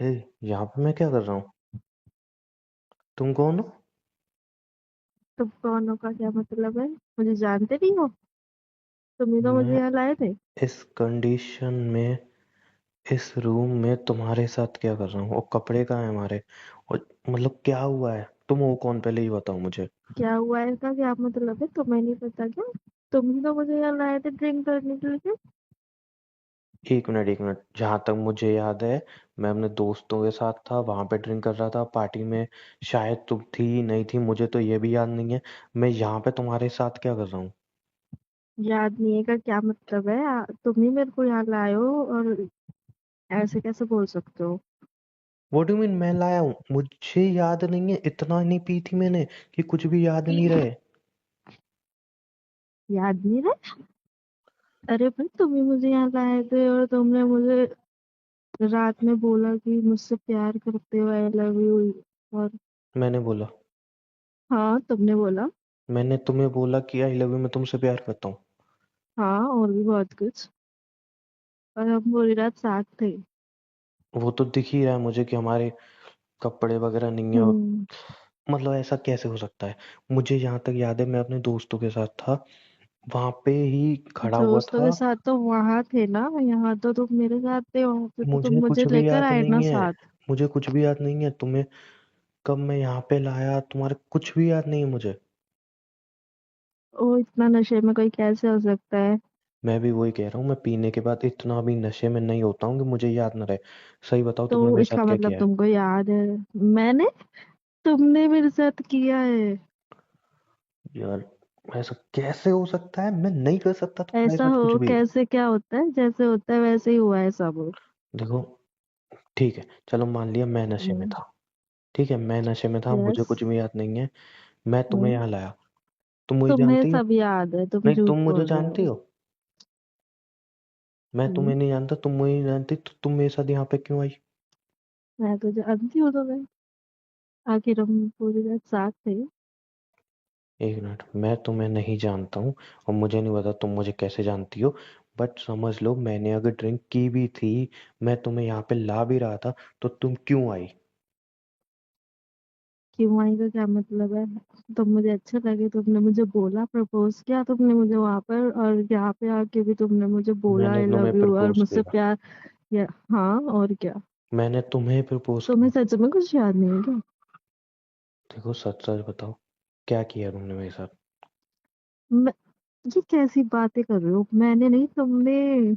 हे, यहाँ पे मैं क्या कर रहा हूँ? तुम कौन हो? तुम कौन हो का क्या मतलब है? मुझे जानते नहीं हो? तुम ही तो मुझे मैं यहाँ लाए थे। इस कंडीशन में, इस रूम में तुम्हारे साथ क्या कर रहा हूँ? और कपड़े कहाँ हैं हमारे? और मतलब क्या हुआ है? तुम हो कौन, पहले ही बताओ मुझे। क्या हुआ है इसका क्या मतलब है? तुम्हें नहीं पता क्या? तुम ही तो मुझे यहाँ लाए थे ड्रिंक करने के लिए। एक मिनट, एक मिनट, जहां तक मुझे याद है मैं अपने दोस्तों के साथ था, वहां पे ड्रिंक कर रहा था पार्टी में। शायद तुम थी नहीं थी, मुझे तो ये भी याद नहीं है। मैं यहाँ पे तुम्हारे साथ क्या कर रहा हूँ? याद नहीं है का क्या मतलब है? तुम ही मेरे को यहाँ लाए हो और ऐसे कैसे बोल सकते हो? व्हाट डू मीन मैं लाया हूँ? मुझे याद नहीं है, इतना नहीं पी थी मैंने कि कुछ भी याद नहीं रहे। याद नहीं रहा? अरे भाई तुम ही मुझे यहाँ लाए थे और तुमने मुझे रात में बोला कि मुझसे प्यार करते हो, आई लव यू। और मैंने बोला? हाँ, तुमने बोला। मैंने तुम्हें बोला कि आई लव यू, मैं तुमसे प्यार करता हूँ? हाँ, और भी बहुत कुछ। और हम पूरी रात साथ थे। वो तो दिख ही रहा है मुझे कि हमारे कपड़े वगैरह नहीं है। और हम्म। मतलब ऐसा कैसे हो सकता है? मुझे यहाँ तक याद है मैं अपने दोस्तों के साथ था, वहां पे ही खड़ा हुआ दोस्तों के था। साथ तो वहां थे ना, यहाँ तो तुम मेरे साथ थे, वहां पे तो तुम मुझे कुछ मुझे भी लेकर याद आए ना नहीं है। साथ। मुझे कुछ भी याद नहीं है तुम्हें। कब मैं यहाँ पे लाया, तुम्हारे कुछ भी याद नहीं है मुझे। ओ, इतना नशे में कोई कैसे हो सकता है? मैं भी वही कह रहा हूँ, मैं पीने के बाद इतना भी नशे में नहीं होता हूँ कि मुझे याद ना रहे। सही बताओ, तो तुमने मेरे इसका साथ क्या मतलब किया है? तुमको याद है? मैंने तुमने मेरे साथ किया है? यार, ऐसा कैसे हो सकता है? मैं नहीं कर सकता तुम्हारे ऐसा साथ कुछ हो भी। कैसे? क्या होता है जैसे होता है वैसे ही हुआ है सब। देखो, ठीक है, चलो मान लिया मैं नशे में हम्म। था। ठीक है, मैं नशे में था, मुझे यस। कुछ भी याद नहीं है। मैं तुम्हें हम्म। यहाँ लाया। तुम मुझे तुम्हें जानती हो? सब याद है, तुम नहीं, झूठ तुम मुझे बोल रहे जानती हो। हो। मैं हम्म। तुम्हें नहीं जानता, तुम मुझे नहीं जानती, तो तुम मेरे साथ यहाँ पे क्यों आई? मैं तो जानती हूँ तुम्हें। आखिर हम पूरी रात साथ थे। एक मिनट, मैं तुम्हें नहीं जानता हूँ और मुझे नहीं पता तुम मुझे कैसे जानती हो। बट समझ लो, मैंने अगर ड्रिंक की भी थी, मैं तुम्हें यहाँ पे ला भी रहा था, तो तुम क्यों आई? क्यों आई का क्या मतलब है? तुम मुझे अच्छे लगे, तुमने मुझे बोला, प्रपोज किया तुमने मुझे वहां पर, और यहाँ पे आके भी तुमने मुझे बोला मैंने आई तुम्हें लव यू और प्रपोज मुझसे किया। प्यार किया। हाँ, और क्या? मैंने तुम्हें प्रपोज तुम्हें किया। सच में कुछ याद नहीं है क्या? देखो, सच सच बताओ, क्या किया तुमने मेरे साथ? मैं ये कैसी बातें कर रहे हो? मैंने नहीं, तुमने।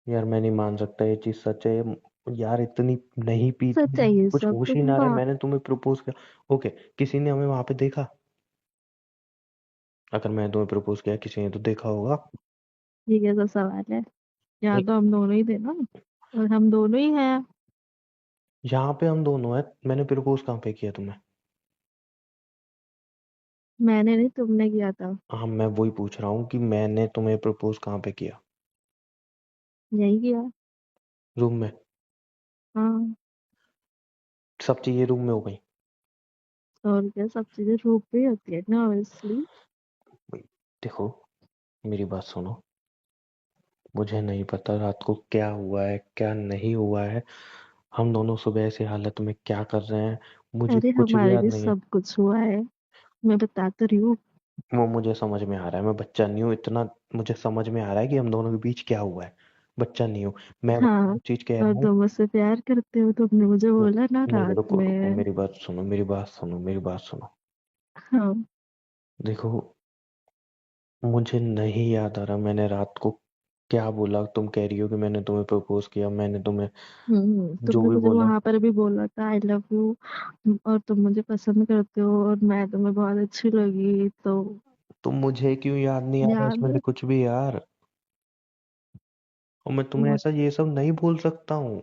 यार, मैं नहीं मान सकता ये चीज सच है। यार, इतनी नहीं पी थी, सच है ये कुछ सब होश ही तुम ना रहे, बात। मैंने तुम्हें प्रपोज किया। ओके, किसी ने हमें वहां पे देखा? अगर मैंने तुम्हें प्रपोज किया, किसी ने तो देखा होगा। ये कैसा सवाल है? नहीं, यहाँ तो हम दोनों ही थे ना, और हम दोनों ही हैं। यहाँ पे हम दोनों हैं, मैंने प्रपोज कहाँ पे किया तुम्हें? मैंने नहीं, तुमने किया था। हाँ, मैं वही पूछ रहा हूँ कि मैंने तुम्हें प्रपोज कहाँ पे किया? यही किया। रूम में? हाँ। सब चीजें रूम में हो गई? और क्या, सब चीजें रूप पे ही होती है ना, ऑब्वियसली। भाई, देखो, मेरी बात सुनो। मुझे नहीं पता रात को क्या हुआ है, क्या नहीं हुआ है। हम दोनों सुबह से हालत में क्या कर रहे हैं, मुझे अरे कुछ भी हमारे याद भी नहीं है। सब कुछ हुआ है। मैं बता तो रही हूँ। वो मुझे समझ में आ रहा है, मैं बच्चा नहीं हूँ इतना। मुझे समझ में आ रहा है कि हम दोनों के बीच क्या हुआ है। बच्चा नहीं हूँ मैं, बस हाँ। एक चीज कह रहा और हूँ। तुम मुझसे प्यार करते हो, तुमने मुझे बोला ना नहीं, रात रुको रुको, में। मेरी बात सुनो, मेरी बात सुनो, मेरी बात सुनो। हाँ। देखो, मुझे नहीं याद आ रहा मैंने रात को क्या बोला। तुम कह रही हो कि मैंने तुम्हें प्रपोज किया, मैंने तुम्हें जो तुमने भी मुझे बोला। वहां पर भी बोला था आई लव यू, और तुम मुझे पसंद करते हो और मैं तुम्हें बहुत अच्छी लगी तो। तुम मुझे क्यों याद नहीं आ रहा याद इसमें से है। कुछ भी यार? और मैं तुम्हें ऐसा ये सब नहीं बोल सकता हूँ।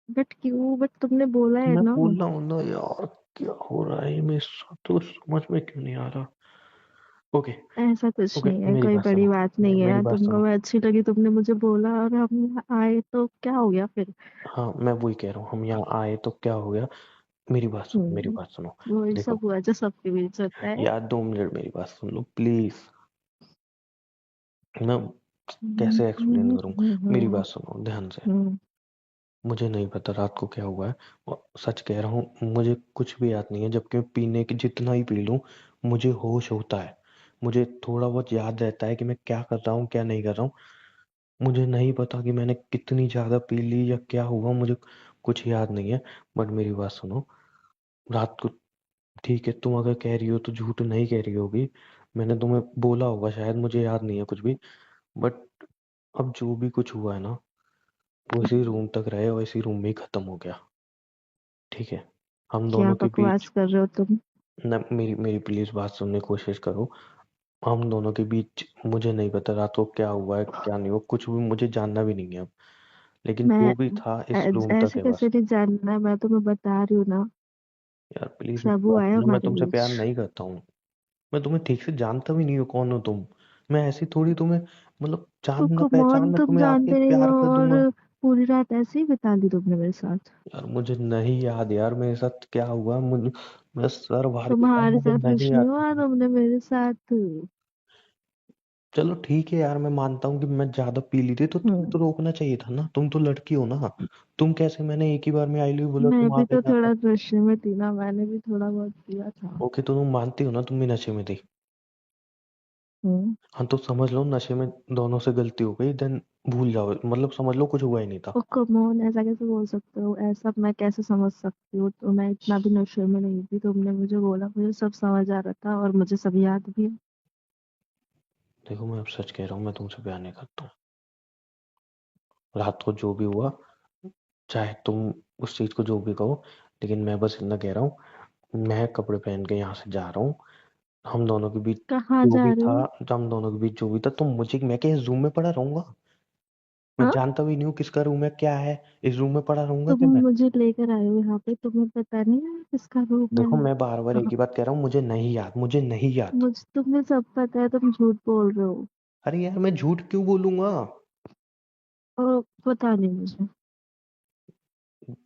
बट क्यों? बट तुमने बोला तो है मैं ना। बोल रहा हूँ ना यार, क्या हो रहा है मेरे साथ, तो समझ में क्यों नहीं आ रहा? ओके। ऐसा कुछ ओके, नहीं है, मेरी कोई बात बड़ी सुनो। बात नहीं मेरी है, बात तुमको सुनो। मैं अच्छी लगी, तुमने मुझे बोला और हम आए तो क्या हो गया फिर? हाँ, मैं वही कह रहा हूँ, हम यहाँ आए तो क्या हो गया? मेरी बात सुनो, मेरी हम्म। बात सुनो। वही देखो, सब हुआ जो सबके बीच होता है। यार 2 मिनट मेरी बात सुन लो प्लीज। मैं हम्म। कैसे एक्सप्लेन हम्म। करूँ? मेरी हम्म। बात सुनो ध्यान से। हम्म। मुझे नहीं पता रात को क्या हुआ है, और सच कह रहा हूँ मुझे कुछ भी याद नहीं है, जबकि मैं पीने की जितना ही पी लूँ मुझे होश होता है। मुझे थोड़ा बहुत याद रहता है कि मैं क्या कर रहा हूँ क्या नहीं कर रहा हूँ। मुझे नहीं पता कि मैंने कितनी ज्यादा पी ली या क्या हुआ, मुझे कुछ याद नहीं है। बट मेरी बात सुनो, रात को, ठीक है तुम अगर कह रही हो तो झूठ नहीं कह रही होगी, मैंने तुम्हें बोला होगा शायद, मुझे याद नहीं है कुछ भी। बट अब जो भी कुछ हुआ है ना, वो इसी रूम तक रहे और इसी रूम में ही खत्म हो गया। ठीक है, हम क्या दोनों के बीच, बकवास कर रहे हो तुम? न मेरी मेरी प्लीज बात सुनने की कोशिश करो। हम दोनों के बीच मुझे नहीं पता रात को क्या हुआ है क्या नहीं हुआ, कुछ भी मुझे जानना भी नहीं है अब। लेकिन मैं जो भी था इस रूम तक ऐसे है कैसे बस। नहीं जानना है, मैं तुम्हें बता रही हूँ ना। यार प्लीज मेरी सब हुआ बात है सुनो, मैं हमारे तुमसे बीच। प्यार नहीं करता हूँ। मैं तुम्हें ठीक से जानता भी नहीं हूँ कौन हो तुम। मैं ऐसी थोड़ी तुम्हें, मतलब तो जानना कमॉन, पहचानना तुम तुम्हें आके जानते नहीं हो प्यार कर दूंगा। और पूरी रात ऐसे ही बिता ली तुमने मेरे साथ। यार मुझे नहीं याद यार मेरे साथ क्या हुआ, मुझे, मैं सर बाहर के था, तुम्हारे मुझे साथ नहीं कुछ नहीं याद हुआ, कुछ। तुमने मेरे साथ। चलो ठीक है यार, मैं मानता हूँ कि मैं ज्यादा पी ली थी, तो तुम्हें हम्म। तो रोकना चाहिए था ना, तुम तो लड़की हो ना। तुम कैसे, मैंने एक ही बार में आई लव बोला मैं तुम आ भी गए तो यहाँ पे। थोड़ा नशे में थी ना, मैंने भी थोड़ा बहुत पिया था। ओके, तो तुम मानती हो ना तुम भी नशे में थी। हम्म। हाँ तो समझ लो नशे में दोनों से गलती हो गई, देन भूल जाओ, मतलब समझ लो कुछ हुआ ही नहीं था। ओ कमॉन, ऐसा कैसे बोल सकते हो? ऐसा मैं कैसे समझ सकती हूँ? तो मैं इतना भी नशे में नहीं थी, तुमने मुझे बोला, मुझे सब समझ आ रहा था और मुझे सब याद भी है। देखो मैं अब सच कह रहा हूँ, मैं तुमसे प्यार नहीं करता हूँ। रात को जो भी हुआ, चाहे तुम उस चीज को जो भी कहो, लेकिन मैं बस इतना कह रहा हूँ, मैं कपड़े पहन के यहाँ से जा रहा हूँ। हम दोनों के बीच कहाँ जो जा भी रहे था, हो? हम दोनों के बीच जो भी था, तो मुझे, मैं क्या इस रूम में पड़ा रहूंगा? मैं हाँ? जानता भी नहीं हूँ किसका रूम है क्या है, इस रूम में पड़ा रहूंगा तुम क्या मैं? मुझे लेकर आए हो यहाँ पे, तुम्हें पता नहीं है किसका रूम देखो है? मैं बार बार एक हाँ। ही बात कह रहा हूँ, मुझे नहीं याद, मुझे नहीं याद। तुम्हें सब पता है, तुम झूठ बोल रहे हो। अरे यार मैं झूठ क्यों बोलूंगा? और पता नहीं मुझे।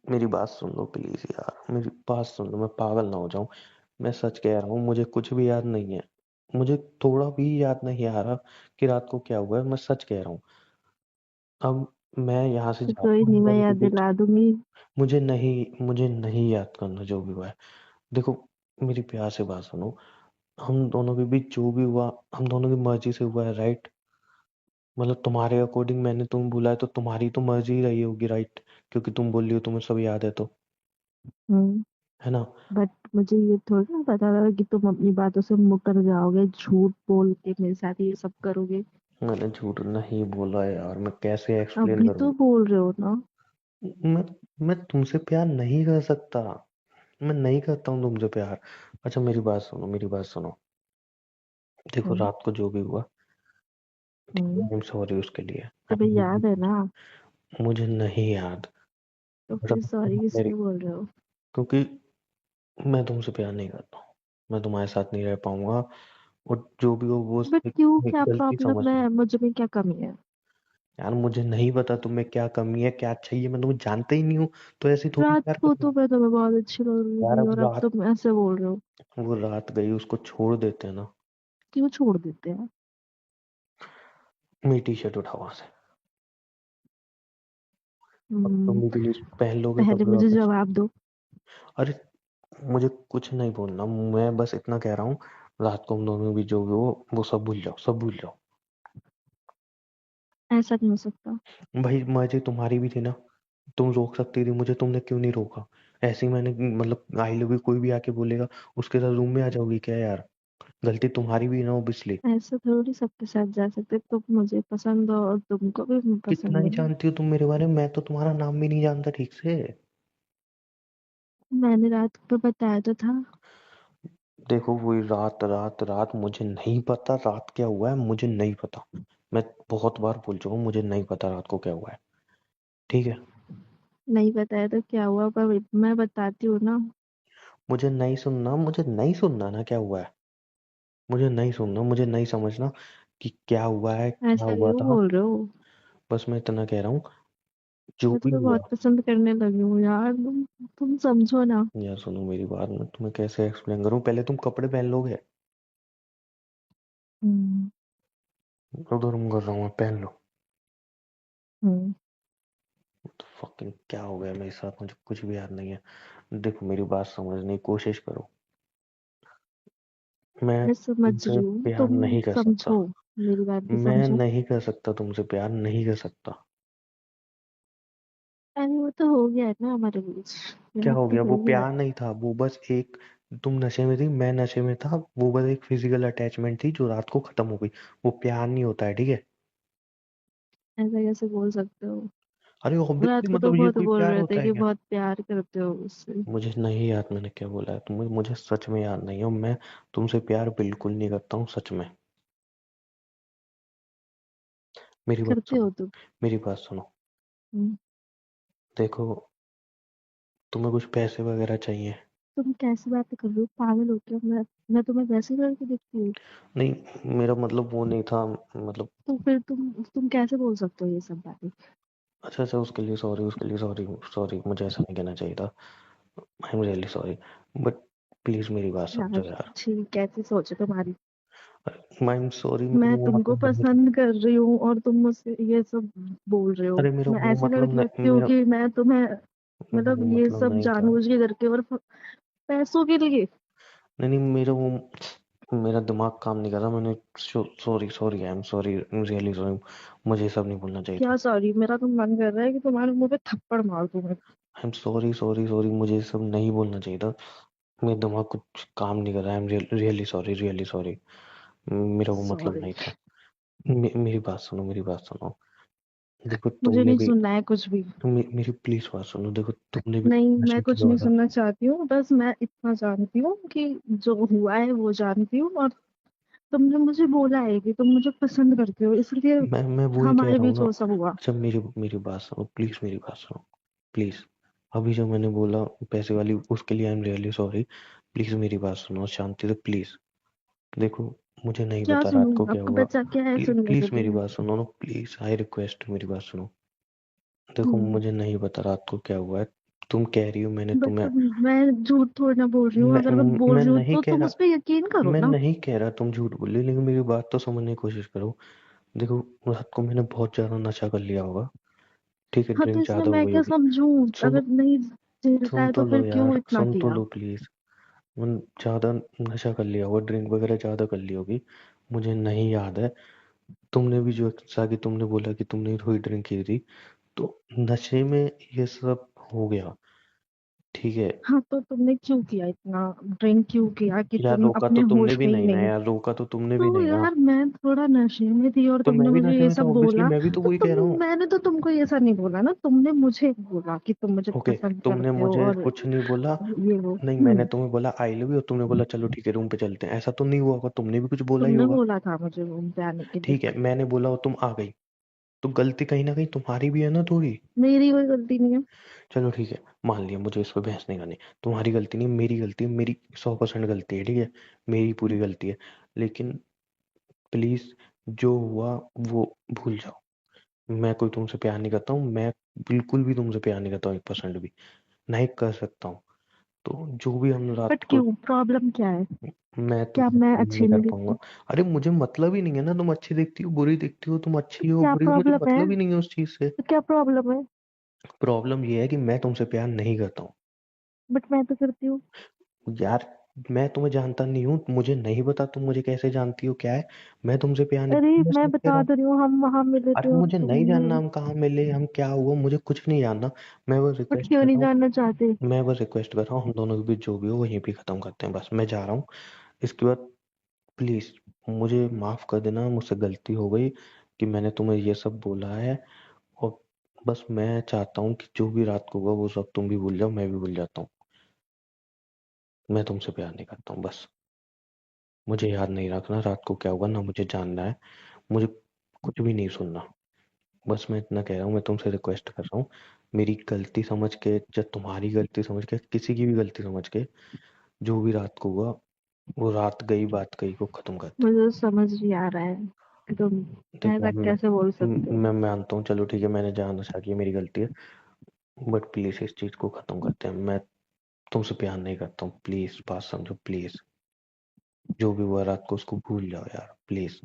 मेरी बात सुन लो प्लीज यार, मेरी बात सुन लो, मैं पागल ना हो जाऊं। मैं सच कह रहा हूँ, मुझे कुछ भी याद नहीं है। मुझे थोड़ा भी याद नहीं आ रहा कि रात को क्या हुआ है, मैं सच कह रहा हूँ। अब मैं यहाँ से तो जा रहा कोई हूँ, नहीं, हम मैं दोनों के याद बीच, दिला दूंगी। मुझे नहीं याद करना जो भी हुआ है। देखो मेरी प्यार से बात सुनो, हम दोनों के बीच जो भी हुआ, हम दोनों की मर्जी से हुआ है, राइट? मतलब तुम्हारे अकॉर्डिंग मैंने तुम्हें बुलाया तो तुम्हारी तो मर्जी ही रही होगी, राइट? क्योंकि तुम बोल रही हो तुम्हें सब याद है तो, हम्म। है ना? बट मुझे ये थोड़ा ना पता था कि तुम अपनी बातों से मुकर जाओगे, झूठ बोल के मेरे साथ ये सब करोगे। मैंने झूठ नहीं बोला यार, मैं कैसे एक्सप्लेन अभी करूँ? तो बोल रहे हो ना। मैं मैं तुमसे प्यार नहीं कर सकता, मैं नहीं करता हूँ तुमसे प्यार। अच्छा मेरी बात सुनो, मेरी बात सुनो। देखो हम्म। रात को जो भी हुआ, ठीक है, हम्म। आई एम सॉरी उसके लिए। तुम्हें याद है ना? मुझे नहीं याद। तो फिर मतलब सॉरी किस मेरी, लिए बोल रहे हो? क्योंकि मैं तुमसे प्यार नहीं करता हूँ, मैं तुम्हारे साथ नहीं रह पाऊंगा। और जो भी हो वो बट क्यों, एक क्या गलती समझ प्रॉब्लम लो। है? मुझ में क्या कमी है? यार मुझे नहीं पता तुम्हें क्या कमी है क्या चाहिए, मैं तुम्हें जानता ही नहीं हूँ, तो ऐसे थोड़ी रात प्यार को करूंगा। तो मैं तुम्हें बहुत अच्छी लग रही यार थी अब और अब रात, तुम ऐसे बोल रहे हो। वो रात गई, उसको छोड़ देते हैं ना। क्यों छोड़ देते हैं? मेरी टी शर्ट उठाओ वहां से। अब तुम हम्म। भी प्लीज पहन लोगे पहले कपड़े मुझे वापस? जवाब दो। अरे मुझे कुछ नहीं बोलना, मैं बस इतना कह रहा हूँ, रात को हम दोनों भी जो भी हो वो सब भूल जाओ, सब भूल जाओ। ऐसा नहीं हो सकता। भाई मर्जी तुम्हारी भी थी ना, तुम रोक सकती थी मुझे, तुमने क्यों नहीं रोका? ऐसे ही मैंने, मतलब आई लव यू कोई भी आके बोलेगा उसके साथ रूम में आ जाओगी क्या यार? गलती तुम्हारी भी है ना ओबियसली। ऐसे थोड़ी सबके साथ जा सकते, तुम मुझे पसंद हो और तुमको भी मैं कितना पसंद ही हूँ। जानती हो तुम मेरे बारे में, मैं तो तुम्हारा नाम भी नहीं जानता ठीक से। मैंने रात को बताया तो था। देखो वही रात रात रात, मुझे नहीं पता रात क्या हुआ है, मुझे नहीं पता। मैं बहुत बार बोल चुका हूँ मुझे नहीं पता रात को क्या हुआ है, ठीक है? नहीं बताया तो क्या हुआ, पर मैं बताती हूँ ना। मुझे नहीं सुनना, मुझे नहीं सुनना ना क्या हुआ है, मुझे नहीं सुनना, मुझे नहीं समझना कि क्या हुआ है क्या ऐसा हुआ क्यों था। बोल रहे हो? बस मैं इतना कह रहा हूँ, जो मैं भी तुम्हें बहुत हुआ। पसंद करने लगी हूँ यार, तुम समझो ना। यार सुनो मेरी बात, मैं तुम्हें कैसे एक्सप्लेन करूँ, पहले तुम कपड़े पहन लोगे? हम्म। उधर कर रहा हूँ मैं, पहन लो। हम्म। फकिंग क्या हो गया मेरे साथ, मुझे कुछ भी याद नहीं है। देखो मेरी बात समझने की कोशिश करो। मैं मैं समझ तुमसे रही हूँ, प्यार तुम नहीं कर सकता। समझो, मेरी बात भी मैं समझो। नहीं कर सकता तुमसे प्यार, नहीं कर सकता। अरे वो तो हो गया है ना हमारे बीच, क्या प्यार हो तो गया? वो हो गया है। प्यार नहीं था, वो बस एक, तुम नशे में थी, मैं नशे में था, वो बस एक फिजिकल अटैचमेंट थी जो रात को खत्म हो गई। वो प्यार नहीं होता है, ठीक है? ऐसा कैसे बोल सकते हो? अरे रात ऑब्वियसली, को तो मतलब ये बहुत कोई बोल प्यार रहे होता थे है कि क्या? बहुत प्यार करते हो उससे। मुझे नहीं याद मैंने क्या बोला है, मुझे सच में याद नहीं है। और मैं तुमसे प्यार बिल्कुल नहीं करता हूँ, सच में। मेरी बात करते सुनो, हो तुम। मेरी बात सुनो। हम्म, देखो, तुम्हें कुछ पैसे वगैरह चाहिए? तुम कैसी बातें कर रहे हो, पागल हो क्या? मैं तुम्हें वैसे लड़की दिखती हूँ? नहीं, मेरा मतलब वो नहीं था, मतलब। तो फिर तुम कैसे बोल सकते हो ये सब बातें? अच्छा अच्छा, उसके लिए सॉरी, उसके लिए सॉरी। सॉरी, मुझे ऐसा नहीं कहना चाहिए था। I am really sorry. But please मेरी बात यार समझो यार। ठीक, कैसी सोच है तुम्हारी? आई एम सॉरी, मेरा मैं वो तुमको मतलब नहीं था। पसंद कर रही हूँ और तुम मुझसे ये सब बोल रहे हो? अरे मेरा मैं वो ऐसी मतलब लड़की लगती हूँ मेरा कि मैं तुम्हें, मतलब वो ये मतलब सब नहीं था। जानबूझ के करके और पैसों के लिए? नहीं नहीं, मेरा वो, मेरा दिमाग काम नहीं कर रहा। मैंने sorry sorry, I am sorry, really sorry. मुझे ये सब नहीं बोलना चाहिए था। क्या सॉरी? मेरा तो मन कर रहा है कि तुम्हारे मुंह पे थप्पड़ मार दूं मैं। I am sorry sorry sorry, मुझे ये सब नहीं बोलना चाहिए था। मेरा दिमाग कुछ काम नहीं कर रहा है। I am really sorry, really sorry. मेरा वो मतलब सॉरी। नहीं था। मेरी बात सुनो, मेरी बात सुनो। देखो मुझे तुमने नहीं भी, सुनना है कुछ भी। मेरी प्लीज बात सुनो। देखो तुमने भी नहीं, मैं नशे किया कुछ नहीं होगा। सुनना चाहती हूँ, बस मैं इतना जानती हूँ कि जो हुआ है वो जानती हूँ, और तुमने मुझे बोला है कि तुम मुझे पसंद करते हो, इसलिए मैं वही कह हमारे रहा हूँ बीच ना। वो सब हुआ। अच्छा, मेरी मेरी बात सुनो प्लीज, मेरी बात सुनो प्लीज। अभी जो मैंने बोला पैसे वाली, उसके लिए I am really sorry. Please मेरी बात सुनो शांति से, प्लीज। देखो, मुझे नहीं क्या पता रात सुनूं? को क्या आपका हुआ। बच्चा क्या है सुनने के प्लीज मेरी लिए? बात सुनो ना, प्लीज आई रिक्वेस्ट, मेरी बात सुनो। देखो हम्म। मुझे नहीं पता रात को क्या हुआ है। तुम कह रही हो मैंने बट तुम्हें, मैं झूठ थोड़ी ना बोल रही हूँ, मैं अगर मैं बोल मैं रही हूँ नहीं तो कह तुम रहा, उस पर यकीन करो मैं ना। नहीं कह रहा तुम झूठ बोल रही हो, लेकिन मेरी बात तो समझने की कोशिश करो। देखो, रात को मैंने बहुत ज्यादा नशा कर लिया होगा, ठीक है, हाँ, तो ड्रिंक इसमें ज्यादा हो मैं गई क्या होगी। समझूं? अगर सुनो, नहीं झेलता सुन है तो तो लो फिर क्यों यार, इतना सुन तो किया? लो प्लीज। मन ज्यादा नशा कर लिया होगा, ड्रिंक वगैरह ज्यादा कर ली होगी, मुझे नहीं याद है। तुमने भी जो जैसा कि तुमने बोला कि तुमने थोड़ी ड्रिंक की थी, तो नशे में ये सब हो गया, ठीक है। हाँ, तो तुमने क्यों किया इतना? ड्रिंक क्यों किया कि यार तुम रोका अपने तो तुमने होश भी में ही नहीं ना नहीं? यार, रोका तो तुमने भी तो नहीं ना। यार मैं थोड़ा नशे में थी और तो तुमने मैं भी मुझे नशे ये में था, सब ऑब्वियसली बोला, मैं भी तो तो वही कह रहा हूँ। मैंने तो तुमको ये सब नहीं बोला ना, तुमने मुझे बोला कि तुम मुझे ओके, पसंद तुमने करते हो मुझे और कुछ नहीं बोला। ये वो। नहीं, मैंने तुम्हें बोला आई लव यू, और तुमने बोला चलो ठीक है रूम पे चलते हैं। ऐसा तो नहीं हुआ होगा, तुमने भी कुछ बोला ही तुमने होगा। बोला था मुझे रूम पे आने के लिए। ठीक है, मैंने बोला और तुम आ गई, तो गलती कहीं ना कहीं तुम्हारी भी है ना थोड़ी। मेरी कोई गलती नहीं है। चलो ठीक है, मान लिया, मुझे इस पर बहस नहीं करनी। तुम्हारी गलती नहीं, मेरी गलती है, मेरी 100% गलती है, ठीक है। मेरी पूरी गलती है। लेकिन प्लीज, जो हुआ वो भूल जाओ। मैं कोई तुमसे प्यार नहीं करता हूँ, मैं बिल्कुल भी तुमसे प्यार नहीं करता हूँ, 1% भी नहीं कर सकता हूँ। तो जो भी हम बट रात को, क्यों? प्रॉब्लम क्या है? मैं क्या तुम्हें मैं फोन नहीं अच्छी कर नहीं पाऊंगा। दिखती? अरे मुझे मतलब ही नहीं है ना, तुम अच्छी दिखती हो बुरी दिखती हो, तुम तो अच्छी हो क्या बुरी हो, मुझे प्रॉब्लम है? मतलब ही नहीं है उस चीज से। तो क्या प्रॉब्लम है? प्रॉब्लम ये है कि मैं तुमसे प्यार नहीं करता हूँ। बट मैं तो करती हूँ। यार, मैं तुम्हें जानता नहीं हूँ, मुझे नहीं पता तुम मुझे कैसे जानती हो क्या है। मैं तुमसे प्यार नहीं अरे करता, मैं मैं सच कह रहा बता हूँ। तो रही हूँ, हम वहां मिले थे अरे और मुझे नहीं जानना तुमने। हम कहाँ मिले, हम क्या हुआ, मुझे कुछ नहीं जानना। मैं बस बट रिक्वेस्ट क्यों कर नहीं रहा हूँ, जानना चाहते? मैं बस रिक्वेस्ट कर रहा हूँ, हम दोनों के बीच जो भी हो वहीं पे खत्म करते हैं, बस मैं जा रहा हूँ। इसके बाद प्लीज मुझे माफ कर देना, मुझसे गलती हो गई कि मैंने तुम्हें ये सब बोला है। और बस मैं चाहता हूँ कि जो भी रात को हुआ वो सब तुम भी भूल जाओ, मैं भी भूल जाता हूँ। मैं तुमसे प्यार नहीं करता हूँ, बस। मुझे याद नहीं रखना रात को क्या हुआ, ना मुझे जानना है। मुझे कुछ भी नहीं सुनना। बस मैं इतना कह रहा हूँ, मैं तुमसे रिक्वेस्ट कर रहा हूँ। मेरी गलती समझ के, या तुम्हारी गलती समझ के, किसी की भी गलती समझ के, जो भी रात को हुआ, वो रात गई बात गई को खत्म करते मुझे तो समझ नहीं आ रहा है कि तुम हैं। देखो ऐसा कैसे बोल सकते हो। मैं मानता हूँ, चलो ठीक है, मैंने जहाँ नशा किया मेरी गलती है। बट प्लीज इस चीज को खत्म करते हैं। मैं तुमसे प्यार नहीं करता हूँ, प्लीज बात समझो प्लीज। जो भी हुआ रात को उसको भूल जाओ यार, प्लीज।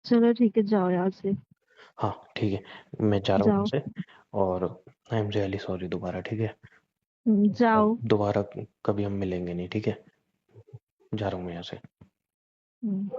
चलो ठीक है, जाओ यहाँ से। हाँ ठीक है, मैं जा रहा हूँ यहाँ जाओ। से। और आई एम रियली सॉरी दोबारा, ठीक है? अब जाओ। दोबारा कभी हम मिलेंगे नहीं, ठीक है? जा रहा हूँ मैं यहाँ से। हम्म।